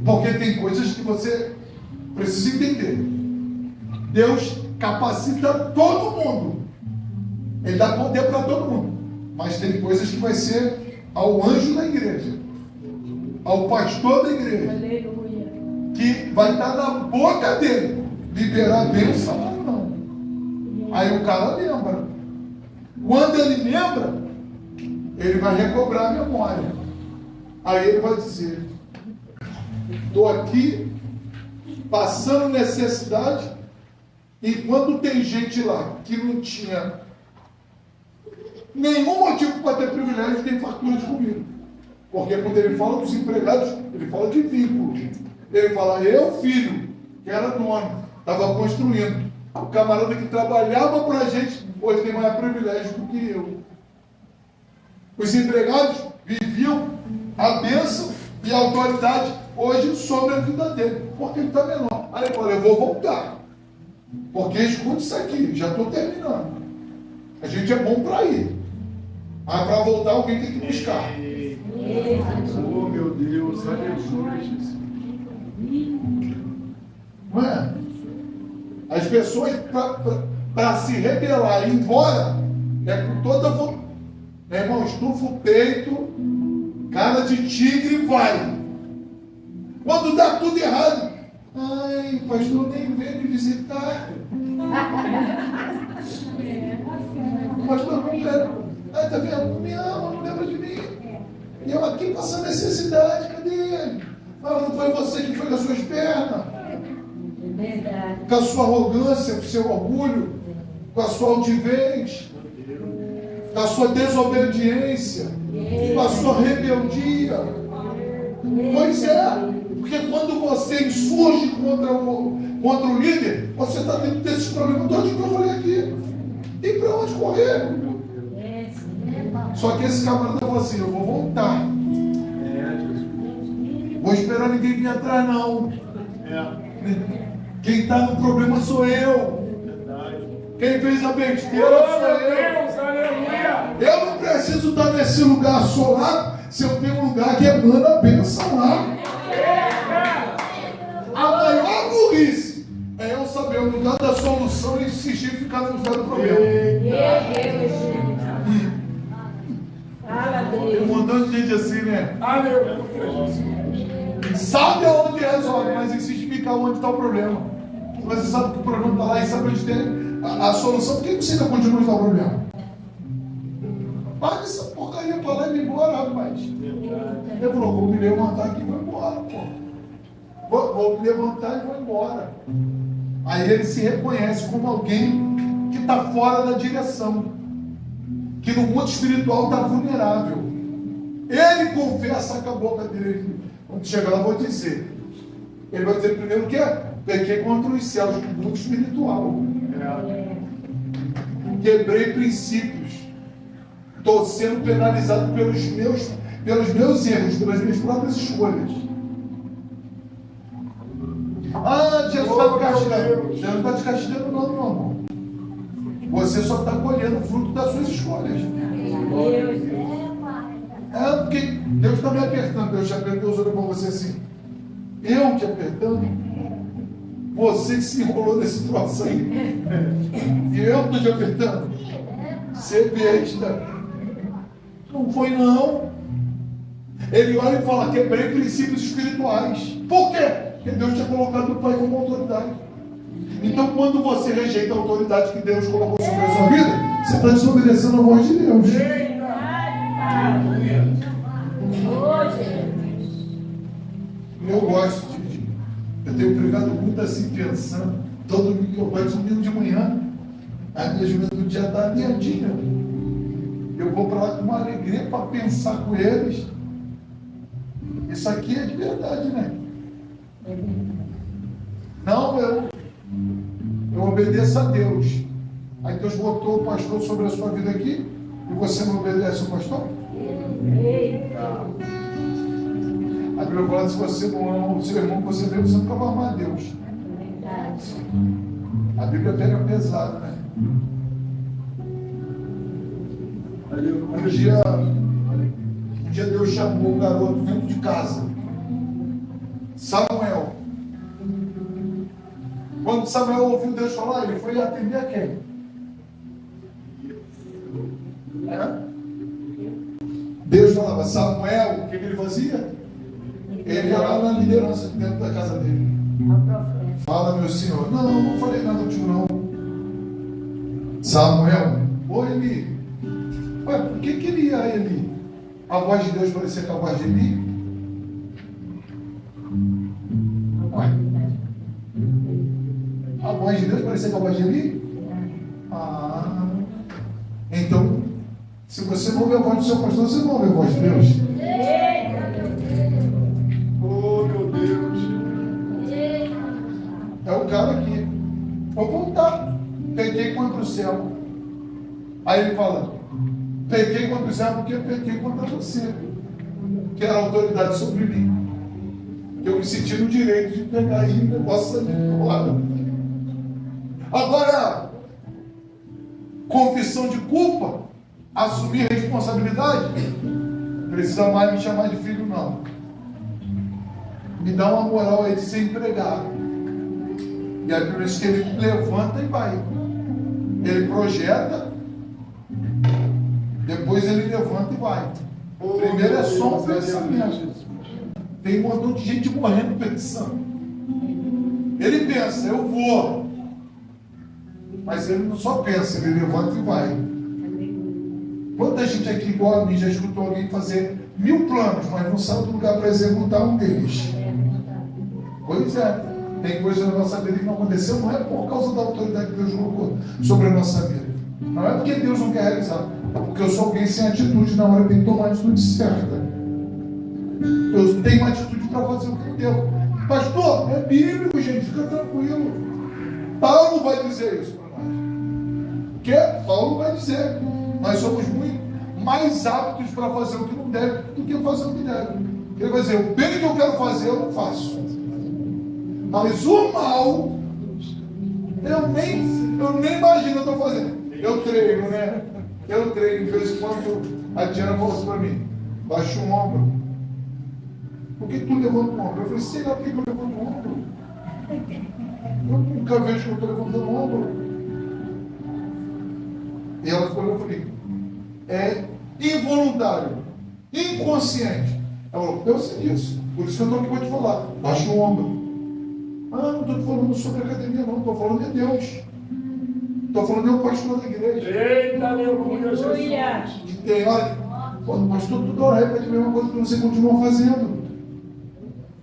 Porque tem coisas que você precisa entender. Deus capacita todo mundo. Ele dá poder para todo mundo. Mas tem coisas que vai ser ao anjo da igreja, ao pastor da igreja, que vai estar na boca dele liberar a bênção ou não. Aí o cara lembra. Quando ele lembra, ele vai recobrar a memória. Aí ele vai dizer: estou aqui passando necessidade, enquanto tem gente lá que não tinha nenhum motivo para ter privilégio, tem fartura de comida. Porque quando ele fala dos empregados, ele fala de vínculo. Ele fala: eu, filho, que era dono, estava construindo. O camarada que trabalhava para a gente, hoje tem mais privilégio do que eu. Os empregados viviam a bênção e a autoridade hoje sobre a vida dele, porque ele está menor. Aí ele fala: eu vou voltar. Porque escuta isso aqui, já estou terminando. A gente é bom para ir. Mas para voltar alguém tem que buscar. Oh, meu Deus, aleluia, Jesus. Não é? As pessoas, para se rebelar e ir embora, é com toda vontade. Meu irmão, estufa o peito, cara de tigre e vai. Quando dá tudo errado, ai, pastor nem veio me visitar. Pastor, não quero. Ai, tá vendo? Não me ama, não lembra de mim. E eu aqui passando necessidade, cadê ele? Mas não foi você que foi com as suas pernas, com a sua arrogância, com o seu orgulho, com a sua altivez, com a sua desobediência, com a sua rebeldia. Pois é, porque quando você insurge contra o líder, você está dentro desses problemas todos que eu falei aqui. Tem para onde correr. Só que esse camarada falou assim: eu vou voltar. Vou esperar ninguém vir atrás, não. Quem está no problema sou eu. Quem fez a besteira sou eu. Eu não preciso estar nesse lugar solado se eu tenho um lugar que emana a bênção lá. A maior burrice é eu saber o lugar da solução e insistir em ficar no lugar do problema. Tem um montão de gente assim, né? Aleluia. Sabe aonde resolve, mas insiste em ficar onde está o problema. Você sabe que o problema está lá e sabe onde tem a solução. Por que você ainda continua a estar o problema? Paga essa porcaria para lá e vai embora, rapaz. Ele falou: vou me levantar aqui e vou embora, pô. Vou me levantar e vou embora. Aí ele se reconhece como alguém que está fora da direção, que no mundo espiritual está vulnerável. Ele confessa com a boca dele. Quando chegar lá, eu vou dizer. Ele vai dizer primeiro que pequei contra os céus, no mundo espiritual. Quebrei princípios. Estou sendo penalizado pelos meus erros, pelas minhas próprias escolhas. Ah, Jesus está me castigando. Jesus não está te castigando, não, meu amor. Você só está colhendo o fruto das suas escolhas. É porque Deus está me apertando. Deus te apertou, Deus olhou para você assim: eu te apertando? Você que se enrolou nesse troço aí. E eu estou te apertando? Ser besta. Não foi, não. Ele olha e fala: quebrei princípios espirituais. Por quê? Porque Deus tinha colocado o Pai como autoridade. Então, quando você rejeita a autoridade que Deus colocou sobre a sua vida, Você está desobedecendo a voz de Deus. Eu gosto eu tenho pregado muito assim, pensando. Todo domingo eu gosto domingo de manhã. A minha juventude já está alinhadinha. Eu vou para lá com uma alegria para pensar com eles. Isso aqui é de verdade, né? Não, eu obedeço a Deus. Aí Deus botou o pastor sobre a sua vida aqui e você não obedece o pastor? A Bíblia fala que se você não ama o seu irmão, você vê, você nunca vai amar a Deus. A Bíblia pega pesado, né? Um dia Deus chamou um garoto dentro de casa, Samuel. Quando Samuel ouviu Deus falar, ele foi atender a quem? Deus falava, Samuel, o que ele fazia? Ele ia lá na liderança dentro da casa dele. Fala, meu senhor. Não falei nada contigo, não. Samuel, ô Eli. Ué, por que queria Eli? A voz de Deus parecia com a voz de Eli? Ué. A voz de Deus parecia com a voz de Eli? Então, se você não ouve a voz do seu pastor, você não ouve a voz de Deus. Oh, meu Deus. É o cara que vou voltar. Pequei contra o céu. Aí ele fala, pequei contra o céu porque pequei contra você, que era autoridade sobre mim. Eu me senti no direito de pegar aí o negócio ali do lado. Agora, confissão de culpa, assumir responsabilidade, precisa mais me chamar de filho, não. Me dá uma moral aí de ser empregado. E aí por isso que ele levanta e vai. Ele projeta, depois ele levanta e vai. Primeiro é só um pensamento. Tem um montão de gente morrendo pensando. Ele pensa, eu vou. Mas ele não só pensa, ele levanta e vai. Quanta gente aqui igual a mim já escutou alguém fazer 1000 planos, mas não saiu do lugar para executar um deles. Pois é, tem coisa na nossa vida que não aconteceu, não é por causa da autoridade que Deus colocou sobre a nossa vida. Não é porque Deus não quer realizar, é porque eu sou alguém sem atitude na hora de tomar a atitude certa. Eu tenho uma atitude para fazer o que eu devo. Pastor, é bíblico, gente, fica tranquilo. Paulo vai dizer isso para nós. O que? Paulo vai dizer. Nós somos muito mais aptos para fazer o que não deve do que fazer o que deve. Ele vai dizer, o bem que eu quero fazer, eu não faço. Mas o mal, eu nem imagino eu estou fazendo. Eu treino, né? Eu treino. De vez em quando a Diana falou assim para mim, baixa o ombro. Por que tu levanta o ombro? Eu falei, sei lá por que eu levanto o ombro. Eu nunca vejo que eu estou levantando o ombro. E ela ficou olhando comigo. É involuntário, inconsciente. Ela falou, eu sei disso. Por isso que eu estou aqui para te falar. Baixa o ombro. Não estou falando sobre academia, não. Estou falando de Deus. Estou falando de um pastor da igreja. Eita, aleluia, Jesus. Que tem, olha, o pastor toda hora repete a mesma coisa que você continua fazendo.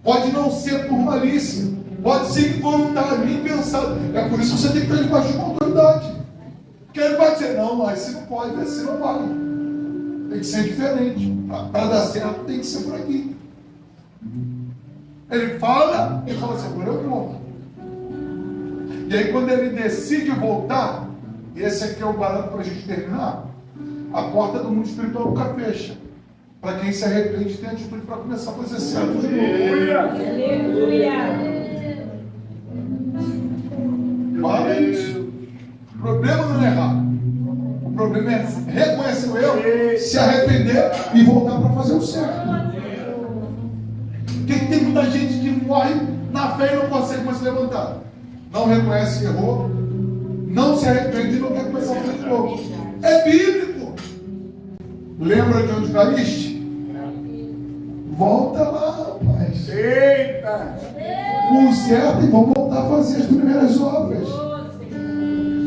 Pode não ser por malícia. Pode ser involuntário, impensado. É por isso que você tem que estar debaixo de uma autoridade. Porque ele vai dizer, não, mas se não pode, assim não vai. Tem que ser diferente. Para dar certo, tem que ser por aqui. Ele fala assim, agora eu vou. E aí quando ele decide voltar, e esse aqui é o barato para a gente terminar, a porta do mundo espiritual nunca fecha. Para quem se arrepende, tem atitude para começar a fazer certo de novo. Aleluia. Para isso. O problema não é errar. O problema é reconhecer o erro, se arrepender e voltar para fazer o certo. Porque tem muita gente que morre na fé e não consegue mais se levantar. Não reconhece que errou, não se arrepende e não quer começar a fazer de novo. É bíblico. Lembra de onde caíste? Volta lá, rapaz. Eita! Conserta e vamos voltar a fazer as primeiras obras.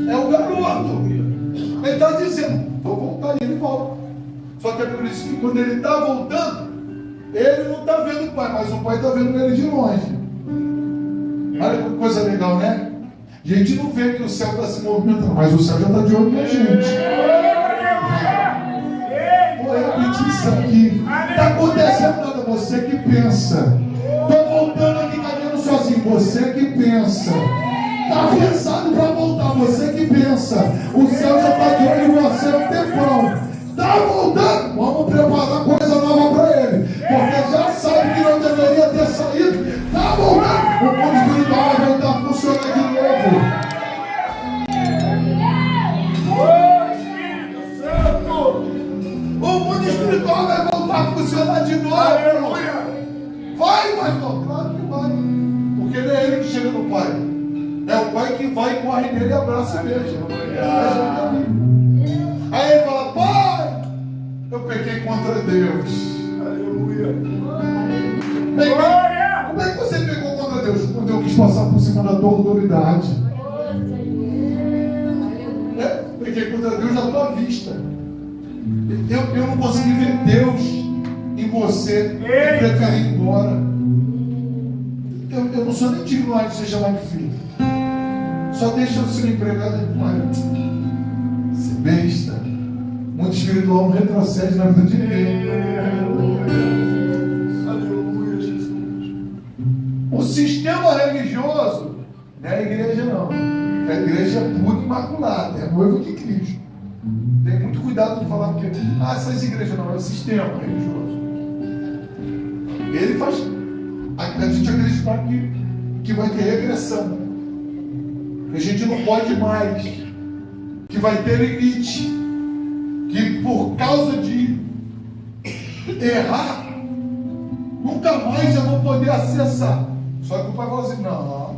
É o garoto. Ele está dizendo, vou voltar, e ele volta. Só que é por isso que quando ele está voltando, ele não está vendo o pai, mas o pai está vendo ele de longe. Olha que coisa legal, né? A gente não vê que o céu está se movimentando, mas o céu já está de olho na gente. Vou repetir isso aqui. Está acontecendo nada, você que pensa. Estou voltando aqui caminhando sozinho, você que pensa. Está pensado para voltar, você que pensa. O céu já está de olho em você há um tempão. Está voltando, vamos preparar coisa nova para ele. Porque já sabe que não deveria ter saído. Está voltando, o mundo espiritual vai voltar a funcionar de novo. O mundo espiritual vai voltar a funcionar de novo. Aleluia. Vai, pastor, claro que vai. Porque não é ele que chega no pai. É o pai que vai, corre nele e abraça e beija. Aí ele fala, pai, eu pequei contra Deus. Aleluia. Como é que você pegou contra Deus? Quando eu quis passar por cima da tua autoridade. Pequei contra Deus na tua vista. Eu não consegui ver Deus em você. Eu preferi ir embora. Eu não sou nem digno de ser chamado de filho. Só deixa eu ser empregado e pai. Ser besta. Muito espiritual não retrocede na vida de ninguém. Aleluia, Jesus. O sistema religioso não é a igreja, não. A igreja é pura e imaculada, é a noiva de Cristo. Tem muito cuidado de falar porque essas igrejas não, é o sistema religioso. Ele faz a gente acreditar que vai ter regressão, que a gente não pode mais, que vai ter limite, que por causa de errar, nunca mais eu vou poder acessar. Só que o pai fala assim, não,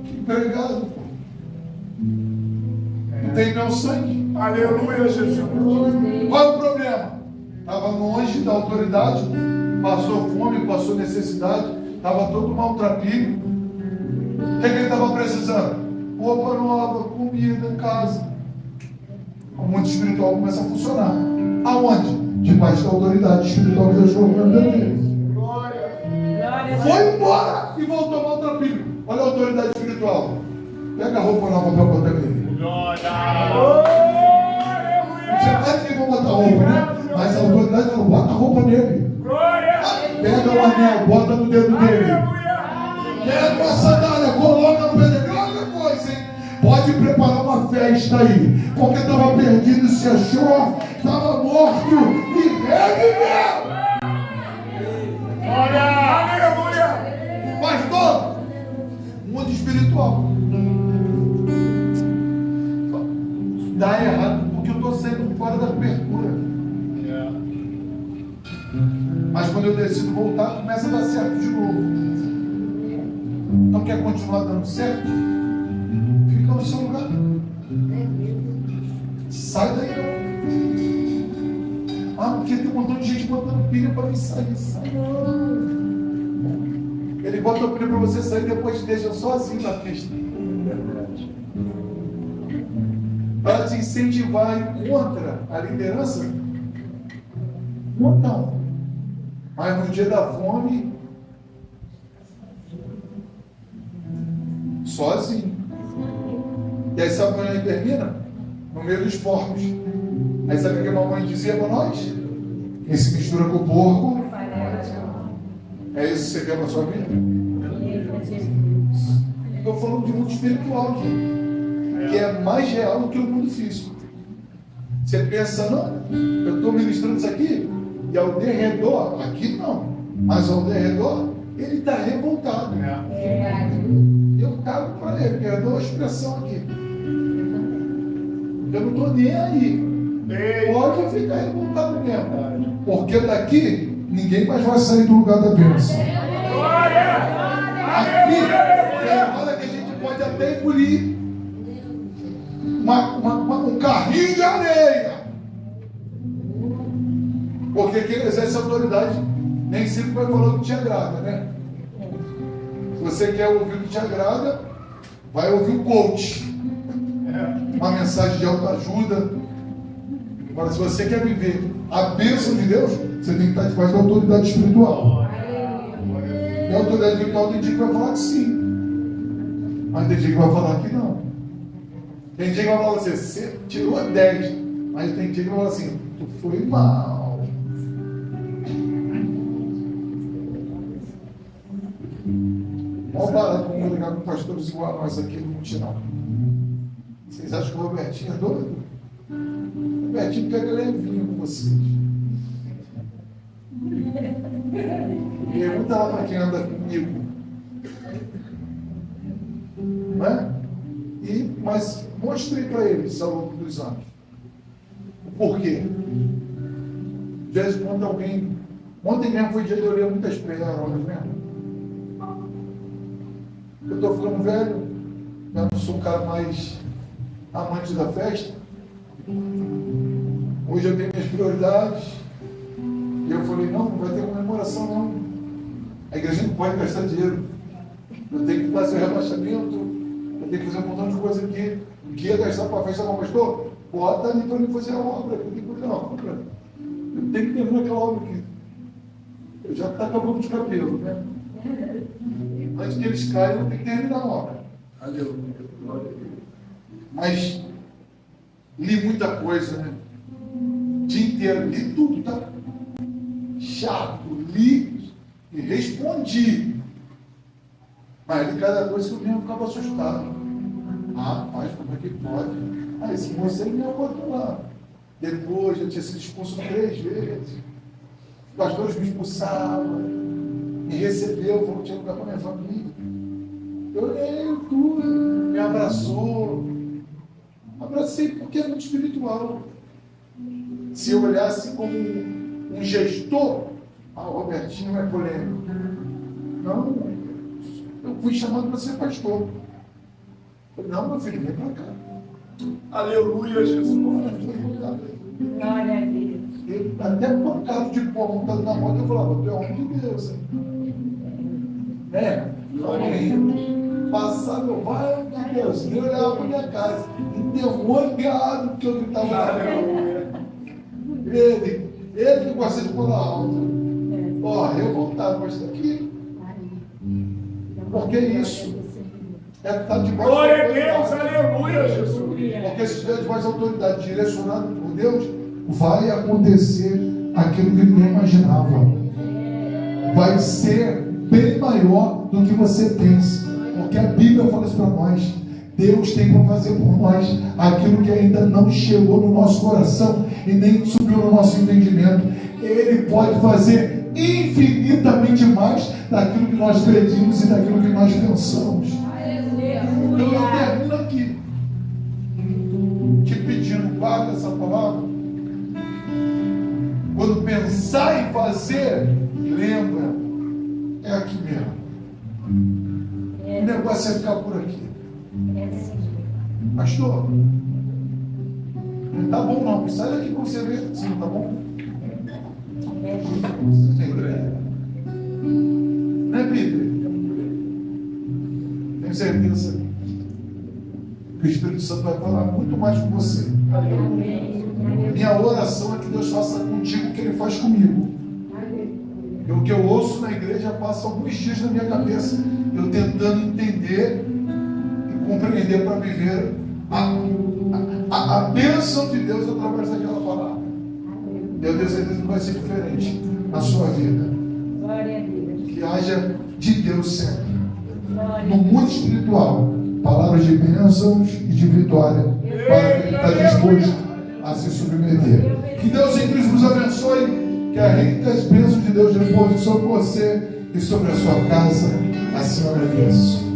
que empregado, pô. Não tem meu sangue. Aleluia, Jesus. Qual é o problema? Estava longe da autoridade, passou fome, passou necessidade, estava todo maltrapilho. O que ele estava precisando? Roupa nova, comida em casa. O mundo espiritual começa a funcionar. Aonde? Debaixo da autoridade espiritual que Deus colocou na vida dele. Glória. Foi embora e voltou maltrapilho. Olha a autoridade espiritual. Pega a roupa nova para botar nele. Jamais ninguém vai botar roupa, né? Mas a autoridade falou, bota a roupa nele. Pega o anel, bota no dedo dele. Pega a sandália, coloca no dedo dele. Olha a coisa, hein? Pode preparar uma festa aí. Porque estava perdido, se achou, estava morto e reviveu. Aleluia. Pastor, mundo espiritual. Dá errado porque eu estou saindo fora da abertura. Mas quando eu decido voltar, começa a dar certo de novo. Então quer continuar dando certo? Fica no seu lugar. Sai daí. Ah, porque tem um montão de gente botando pilha para mim sair. Sai não. Ele bota pilha para você sair e depois te deixa sozinho na pista. Para te incentivar contra a liderança? Não. Mas no dia da fome, sozinho. E aí sabe quando ele termina? No meio dos porcos. Aí sabe o que a mamãe dizia para nós? Quem se mistura com o porco, é isso que você quer para a sua vida? Estou falando de mundo espiritual aqui. Que é mais real do que o mundo físico. Você pensa, não, eu estou ministrando isso aqui, e ao derredor, aqui não, mas ao derredor, ele está revoltado. Eu cago para ele, perdoa a expressão aqui. Eu não estou nem aí. Pode ficar revoltado mesmo. Porque daqui, ninguém mais vai sair do lugar da bênção. Aqui, é hora que a gente pode até engolir um carrinho de areia. Porque quem exerce autoridade nem sempre vai falar o que te agrada, né? Se você quer ouvir o que te agrada, vai ouvir o coach. uma mensagem de autoajuda. Agora, se você quer viver a bênção de Deus, você tem que estar debaixo da autoridade espiritual. E a autoridade espiritual tem dia que vai falar que sim, mas tem dia que vai falar que não. Tem dia que vai falar assim, você tirou 10, mas tem dia que vai falar assim, tu foi mal. Olha barato como ligar com pastores igual a nós aqui no Mutirão. Vocês acham que o Robertinho é doido? O Robertinho pega levinho com vocês. Pergunta lá para quem anda comigo. Não é? Mas mostrei para eles ao longo dos anos. O porquê. De vez em quando alguém. Ontem mesmo foi dia de eu ler muitas pérolas mesmo. Eu estou ficando velho, eu não sou o cara mais amante da festa. Hoje eu tenho minhas prioridades. E eu falei, não vai ter comemoração não. A igreja não pode gastar dinheiro. Eu tenho que fazer rebaixamento, eu tenho que fazer um montão de coisa aqui. O que ia gastar para a festa não pastor? Bota ali para mim fazer a obra. Eu tenho que fazer a obra. Eu tenho que terminar aquela obra aqui. Eu já está acabando de cabelo, né? Antes que eles caiam, eu tenho que terminar a obra. Mas li muita coisa, né? O dia inteiro, li tudo, tá? Chato, li e respondi. Mas li cada coisa que eu mesmo ficava assustado. Ah, mas como é que pode? Ah, esse moço aí me botou lá. Depois já tinha sido expulso 3 vezes. Os pastores me expulsavam. Me recebeu, falou que tinha lugar para minha família. Eu olhei tudo, me abraçou. Abracei porque é muito espiritual. Se eu olhasse como um gestor, o Robertinho é polêmico. Não, eu fui chamado para ser pastor. Eu falei, não, meu filho, vem para cá. Aleluia, Jesus. Glória a Deus. E até pancado de pó montado na moto, eu falava, tu é homem de Deus, hein? Passar meu vai de Deus. Ele olhava para minha casa, endemoniado, porque eu gritava lá. Ele que gosta de falar alto. Ó, eu voltava, mas está aqui. Porque isso é estar debaixo Glória da a Deus, autoridade. aleluia, Jesus. Porque se estiver debaixo da autoridade direcionado por Deus, vai acontecer aquilo que ninguém imaginava. Vai ser bem maior do que você pensa. Porque a Bíblia fala isso para nós. Deus tem para fazer por nós aquilo que ainda não chegou no nosso coração e nem subiu no nosso entendimento. Ele pode fazer infinitamente mais daquilo que nós pedimos e daquilo que nós pensamos. Então eu termino aqui te pedindo, guarda essa palavra. Quando pensar em fazer, lembra, é aqui mesmo. O negócio é ficar por aqui. Pastor, não tá bom não, sai daqui para você ver se não tá bom. Né, Peter? Tenho certeza que o Espírito Santo vai falar muito mais com você. Minha oração é que Deus faça contigo o que Ele faz comigo. Porque o que eu ouço na igreja passa alguns dias na minha cabeça, eu tentando entender e compreender para viver a bênção de Deus através daquela palavra. Eu tenho certeza que vai ser diferente na sua vida. Glória a Deus. Que haja de Deus sempre. Glória No mundo espiritual, palavras de bênçãos e de vitória para quem está disposto a se submeter. Que Deus em Cristo nos abençoe. Que a ricas bênçãos de Deus repousem sobre você e sobre a sua casa. Assim eu agradeço.